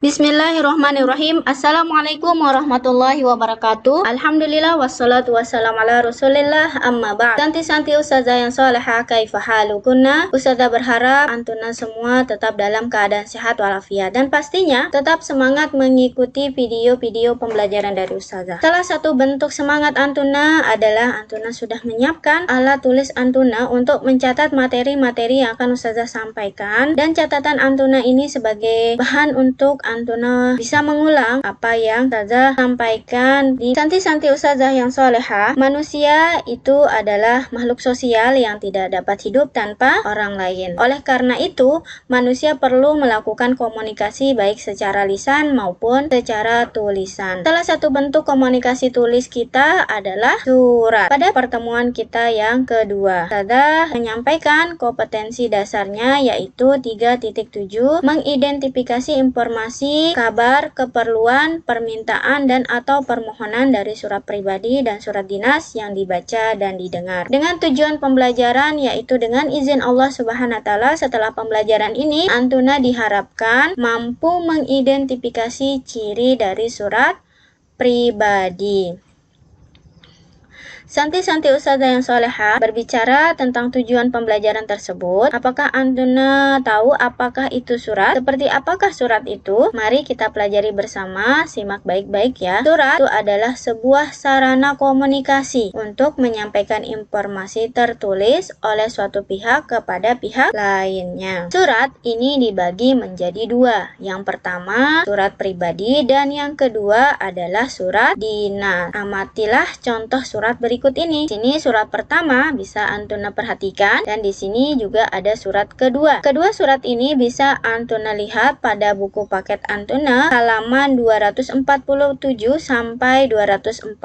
Bismillahirrahmanirrahim. Assalamualaikum warahmatullahi wabarakatuh. Alhamdulillah wassalatu wassalamu ala rasulillah amma ba'd. Santi-santi ustazah yang soleha, kaifa halukunna? Ustazah berharap antuna semua tetap dalam keadaan sehat walafiat dan pastinya tetap semangat mengikuti video-video pembelajaran dari ustazah. Salah satu bentuk semangat antuna adalah antuna sudah menyiapkan alat tulis antuna untuk mencatat materi-materi yang akan ustazah sampaikan, dan catatan antuna ini sebagai bahan untuk antuna bisa mengulang apa yang ustazah sampaikan di santi-santi ustazah yang soleha. Manusia itu adalah makhluk sosial yang tidak dapat hidup tanpa orang lain. Oleh karena itu, manusia perlu melakukan komunikasi baik secara lisan maupun secara tulisan. Salah satu bentuk komunikasi tulis kita adalah surat. Pada pertemuan kita yang kedua, ustazah menyampaikan kompetensi dasarnya yaitu 3.7, mengidentifikasi informasi, kabar, keperluan, permintaan, dan atau permohonan dari surat pribadi dan surat dinas yang dibaca dan didengar. Dengan tujuan pembelajaran yaitu dengan izin Allah Subhanahu wa taala, setelah pembelajaran ini antuna diharapkan mampu mengidentifikasi ciri dari surat pribadi. Santi-santi ustazah yang soleha berbicara tentang tujuan pembelajaran tersebut. Apakah antuna tahu apakah itu surat? Seperti apakah surat itu? Mari kita pelajari bersama, simak baik-baik ya. Surat itu adalah sebuah sarana komunikasi untuk menyampaikan informasi tertulis oleh suatu pihak kepada pihak lainnya. Surat ini dibagi menjadi dua. Yang pertama surat pribadi dan yang kedua adalah surat dinas. Amatilah contoh surat berikut ini. Di sini surat pertama bisa antuna perhatikan, dan di sini juga ada surat kedua. Kedua surat ini bisa antuna lihat pada buku paket antuna halaman 247 sampai 248.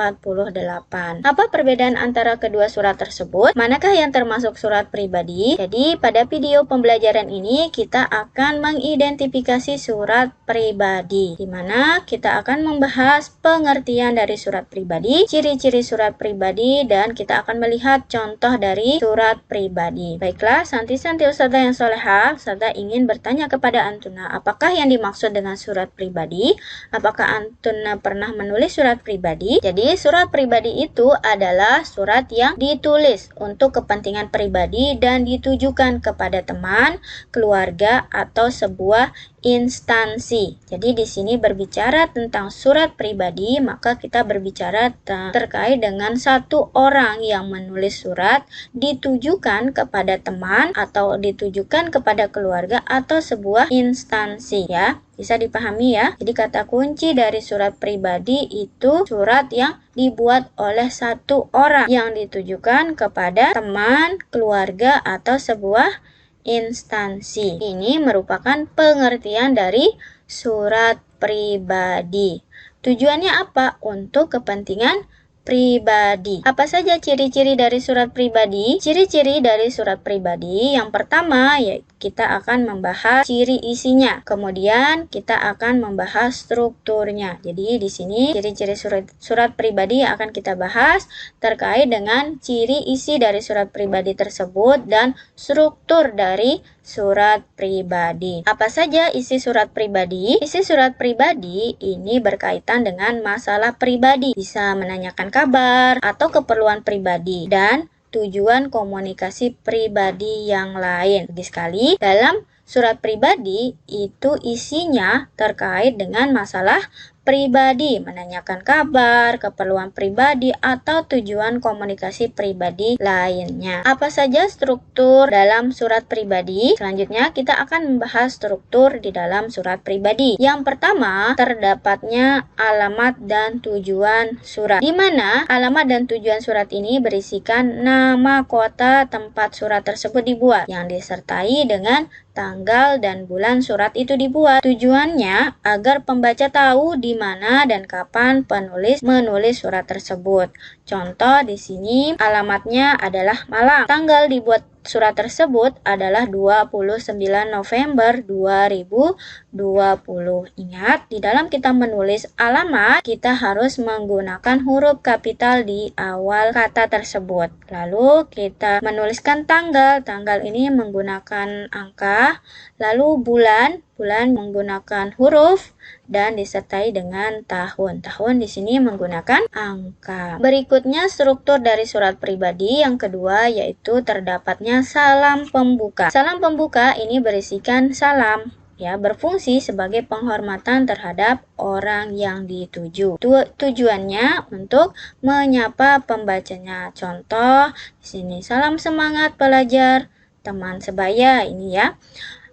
Apa perbedaan antara kedua surat tersebut? Manakah yang termasuk surat pribadi? Jadi pada video pembelajaran ini kita akan mengidentifikasi surat pribadi, di mana kita akan membahas pengertian dari surat pribadi, ciri-ciri surat pribadi, dan kita akan melihat contoh dari surat pribadi. Baiklah, santi-santi ustazah yang soleha, ustazah ingin bertanya kepada antuna, apakah yang dimaksud dengan surat pribadi? Apakah antuna pernah menulis surat pribadi? Jadi surat pribadi itu adalah surat yang ditulis untuk kepentingan pribadi dan ditujukan kepada teman, keluarga, atau sebuah instansi. Jadi di sini berbicara tentang surat pribadi, maka kita berbicara terkait dengan satu orang yang menulis surat ditujukan kepada teman atau ditujukan kepada keluarga atau sebuah instansi ya. Bisa dipahami ya. Jadi kata kunci dari surat pribadi itu surat yang dibuat oleh satu orang yang ditujukan kepada teman, keluarga, atau sebuah instansi. Ini merupakan pengertian dari surat pribadi. Tujuannya apa? Untuk kepentingan pribadi. Apa saja ciri-ciri dari surat pribadi? Ciri-ciri dari surat pribadi yang pertama ya kita akan membahas ciri isinya. Kemudian kita akan membahas strukturnya. Jadi di sini ciri-ciri surat pribadi yang akan kita bahas terkait dengan ciri isi dari surat pribadi tersebut dan struktur dari surat pribadi. Apa saja isi surat pribadi? Isi surat pribadi ini berkaitan dengan masalah pribadi, bisa menanyakan kabar atau keperluan pribadi dan tujuan komunikasi pribadi yang lain. Lagi sekali, dalam surat pribadi itu isinya terkait dengan masalah pribadi, menanyakan kabar, keperluan pribadi, atau tujuan komunikasi pribadi lainnya. Apa saja struktur dalam surat pribadi? Selanjutnya kita akan membahas struktur di dalam surat pribadi. Yang pertama, terdapatnya alamat dan tujuan surat, di mana alamat dan tujuan surat ini berisikan nama kota tempat surat tersebut dibuat, yang disertai dengan tanggal dan bulan surat itu dibuat. Tujuannya agar pembaca tahu di mana dan kapan penulis menulis surat tersebut. Contoh di sini alamatnya adalah Malang. Tanggal dibuat surat tersebut adalah 29 November 2020. Ingat, di dalam kita menulis alamat, kita harus menggunakan huruf kapital di awal kata tersebut. Lalu kita menuliskan tanggal. Tanggal ini menggunakan angka. Lalu bulan menggunakan huruf dan disertai dengan tahun. Tahun di sini menggunakan angka. Berikutnya struktur dari surat pribadi yang kedua yaitu terdapatnya salam pembuka. Salam pembuka ini berisikan salam, ya, berfungsi sebagai penghormatan terhadap orang yang dituju. Tujuannya untuk menyapa pembacanya. Contoh di sini salam semangat pelajar, teman sebaya ini ya.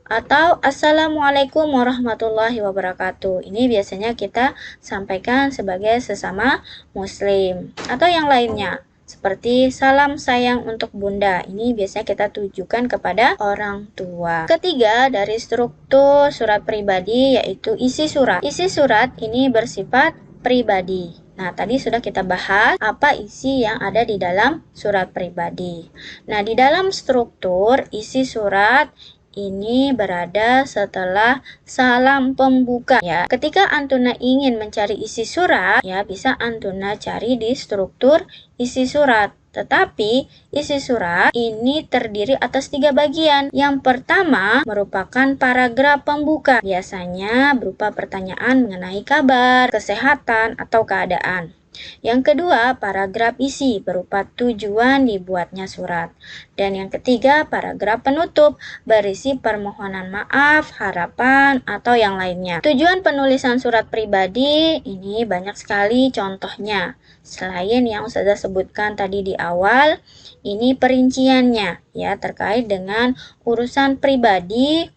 Atau Assalamualaikum warahmatullahi wabarakatuh. Ini biasanya kita sampaikan sebagai sesama muslim. Atau yang lainnya seperti salam sayang untuk bunda. Ini biasanya kita tujukan kepada orang tua. Ketiga dari struktur surat pribadi yaitu isi surat. Isi surat ini bersifat pribadi. Nah, tadi sudah kita bahas apa isi yang ada di dalam surat pribadi. Nah, di dalam struktur isi surat ini berada setelah salam pembuka ya. Ketika Antuna ingin mencari isi surat ya, bisa Antuna cari di struktur isi surat. Tetapi isi surat ini terdiri atas 3 bagian. Yang pertama merupakan paragraf pembuka, biasanya berupa pertanyaan mengenai kabar, kesehatan, atau keadaan. Yang kedua, paragraf isi berupa tujuan dibuatnya surat. Dan yang ketiga, paragraf penutup berisi permohonan maaf, harapan, atau yang lainnya. Tujuan penulisan surat pribadi ini banyak sekali contohnya. Selain yang Ustazah sebutkan tadi di awal, ini perinciannya ya terkait dengan urusan pribadi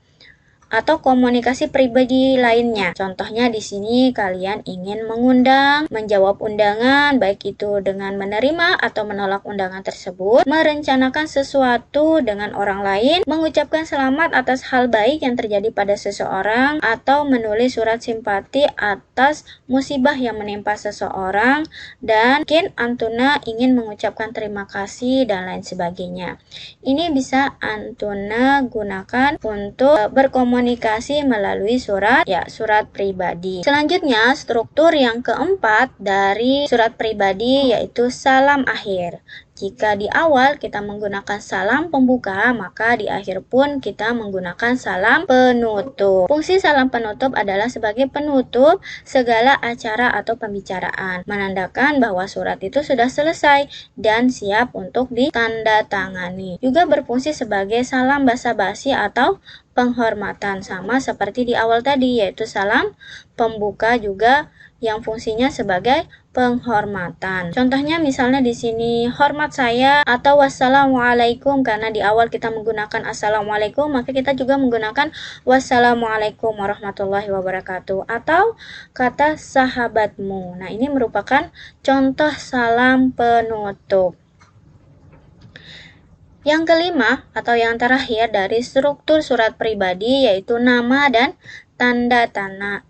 atau komunikasi pribadi lainnya. Contohnya di sini kalian ingin mengundang, menjawab undangan, baik itu dengan menerima atau menolak undangan tersebut, merencanakan sesuatu dengan orang lain, mengucapkan selamat atas hal baik yang terjadi pada seseorang, atau menulis surat simpati atas musibah yang menimpa seseorang, dan mungkin Antuna ingin mengucapkan terima kasih dan lain sebagainya. Ini bisa Antuna gunakan untuk berkomunikasi melalui surat pribadi. Selanjutnya, struktur yang keempat dari surat pribadi yaitu salam akhir. Jika di awal kita menggunakan salam pembuka, maka di akhir pun kita menggunakan salam penutup. Fungsi salam penutup adalah sebagai penutup segala acara atau pembicaraan, menandakan bahwa surat itu sudah selesai dan siap untuk ditandatangani. Juga berfungsi sebagai salam basa-basi atau penghormatan, sama seperti di awal tadi, yaitu salam pembuka juga yang fungsinya sebagai penghormatan. Contohnya misalnya di sini hormat saya atau wassalamualaikum, karena di awal kita menggunakan assalamualaikum, maka kita juga menggunakan wassalamualaikum warahmatullahi wabarakatuh, atau kata sahabatmu. Nah, ini merupakan contoh salam penutup. Yang kelima atau yang terakhir dari struktur surat pribadi yaitu nama dan tanda tangan.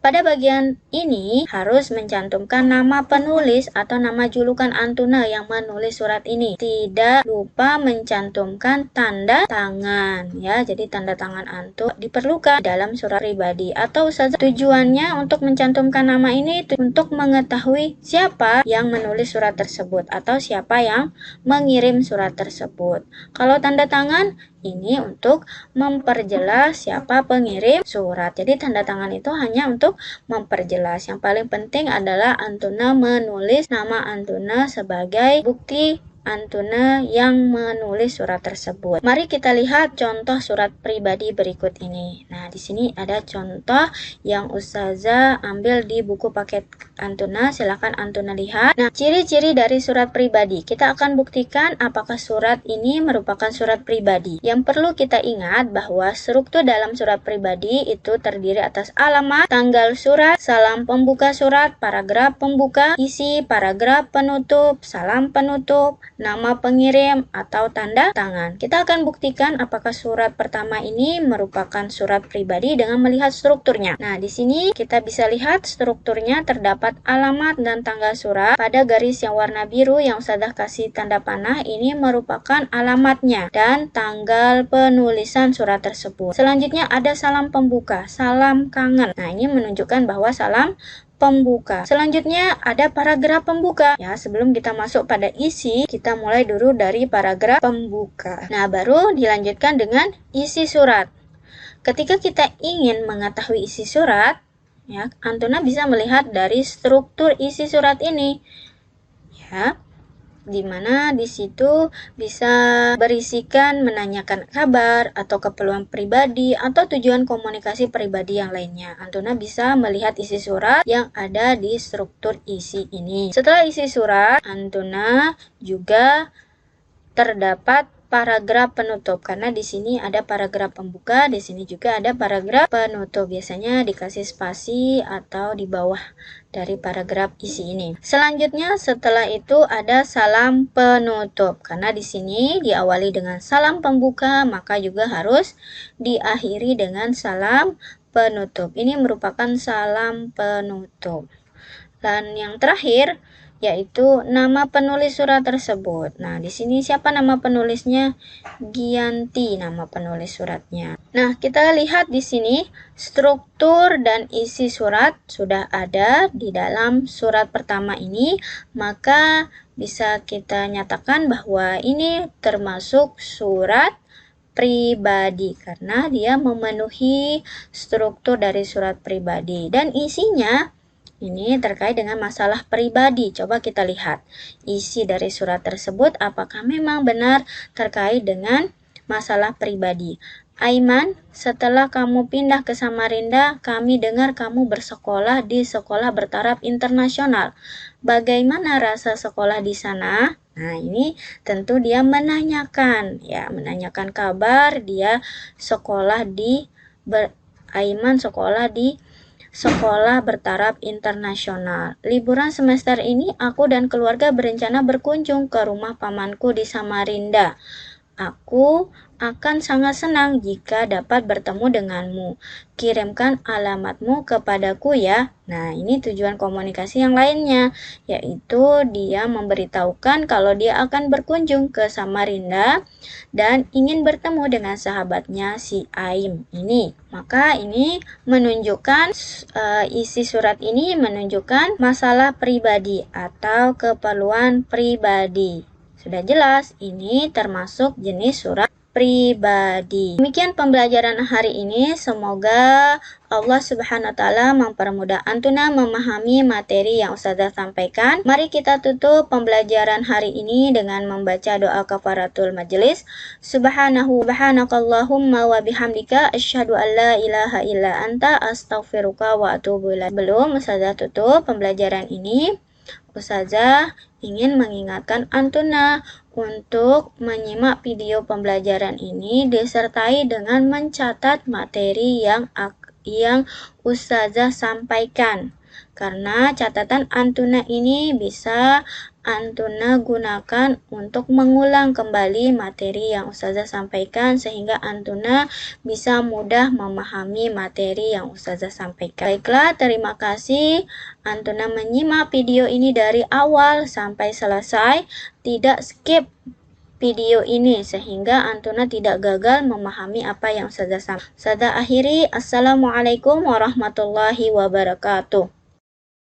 Pada bagian ini harus mencantumkan nama penulis atau nama julukan Antuna yang menulis surat ini. Tidak lupa mencantumkan tanda tangan ya. Jadi tanda tangan Antu diperlukan dalam surat pribadi, atau tujuannya untuk mencantumkan nama ini untuk mengetahui siapa yang menulis surat tersebut atau siapa yang mengirim surat tersebut. Kalau tanda tangan ini untuk memperjelas siapa pengirim surat. Jadi tanda tangan itu hanya untuk memperjelas. Yang paling penting adalah Antuna menulis nama Antuna sebagai bukti Antuna yang menulis surat tersebut. Mari kita lihat contoh surat pribadi berikut ini. Nah, di sini ada contoh yang Ustazah ambil di buku paket Antuna. Silakan Antuna lihat. Nah, ciri-ciri dari surat pribadi. Kita akan buktikan apakah surat ini merupakan surat pribadi. Yang perlu kita ingat bahwa struktur dalam surat pribadi itu terdiri atas alamat, tanggal surat, salam pembuka surat, paragraf pembuka, isi, paragraf penutup, salam penutup, nama pengirim, atau tanda tangan. Kita akan buktikan apakah surat pertama ini merupakan surat pribadi dengan melihat strukturnya. Nah, di sini kita bisa lihat strukturnya terdapat alamat dan tanggal surat. Pada garis yang warna biru yang Ustazah kasih tanda panah ini merupakan alamatnya dan tanggal penulisan surat tersebut. Selanjutnya ada salam pembuka, salam kangen. Nah, ini menunjukkan bahwa salam pembuka. Selanjutnya ada paragraf pembuka. Ya, sebelum kita masuk pada isi, kita mulai dulu dari paragraf pembuka. Nah, baru dilanjutkan dengan isi surat. Ketika kita ingin mengetahui isi surat, ya, Antuna bisa melihat dari struktur isi surat ini. Ya, dimana di situ bisa berisikan menanyakan kabar atau keperluan pribadi atau tujuan komunikasi pribadi yang lainnya. Antuna bisa melihat isi surat yang ada di struktur isi ini. Setelah isi surat, Antuna juga terdapat paragraf penutup, karena di sini ada paragraf pembuka, di sini juga ada paragraf penutup. Biasanya dikasih spasi atau di bawah dari paragraf isi ini. Selanjutnya setelah itu ada salam penutup. Karena di sini diawali dengan salam pembuka, maka juga harus diakhiri dengan salam penutup. Ini merupakan salam penutup. Dan yang terakhir yaitu nama penulis surat tersebut. Nah, di sini siapa nama penulisnya? Giyanti nama penulis suratnya. Nah, kita lihat di sini struktur dan isi surat sudah ada di dalam surat pertama ini, maka bisa kita nyatakan bahwa ini termasuk surat pribadi karena dia memenuhi struktur dari surat pribadi dan isinya ini terkait dengan masalah pribadi. Coba kita lihat isi dari surat tersebut apakah memang benar terkait dengan masalah pribadi. Aiman, setelah kamu pindah ke Samarinda, kami dengar kamu bersekolah di sekolah bertaraf internasional. Bagaimana rasa sekolah di sana? Nah, ini tentu dia menanyakan, ya, menanyakan kabar dia sekolah di Aiman sekolah di sekolah bertaraf internasional. Liburan semester ini aku dan keluarga berencana berkunjung ke rumah pamanku di Samarinda. Aku akan sangat senang jika dapat bertemu denganmu. Kirimkan alamatmu kepadaku ya. Nah, ini tujuan komunikasi yang lainnya, yaitu dia memberitahukan kalau dia akan berkunjung ke Samarinda dan ingin bertemu dengan sahabatnya si Aim ini. Maka ini menunjukkan isi surat ini menunjukkan masalah pribadi atau keperluan pribadi. Sudah jelas, ini termasuk jenis surat pribadi. Demikian pembelajaran hari ini. Semoga Allah Subhanahu wa taala mempermudah Antuna memahami materi yang Ustazah sampaikan. Mari kita tutup pembelajaran hari ini dengan membaca doa kafaratul majelis. Subhanakallahumma wa bihamdika asyhadu an la ilaha illa anta astaghfiruka wa atubu ilaik. Belum Ustazah tutup pembelajaran ini, Ustazah ingin mengingatkan Antuna untuk menyimak video pembelajaran ini disertai dengan mencatat materi yang Ustazah sampaikan. Karena catatan Antuna ini bisa Antuna gunakan untuk mengulang kembali materi yang Ustazah sampaikan sehingga Antuna bisa mudah memahami materi yang Ustazah sampaikan. Baiklah, terima kasih Antuna menyimak video ini dari awal sampai selesai, tidak skip video ini sehingga Antuna tidak gagal memahami apa yang Ustazah sampaikan. Ustazah akhiri, Assalamualaikum warahmatullahi wabarakatuh.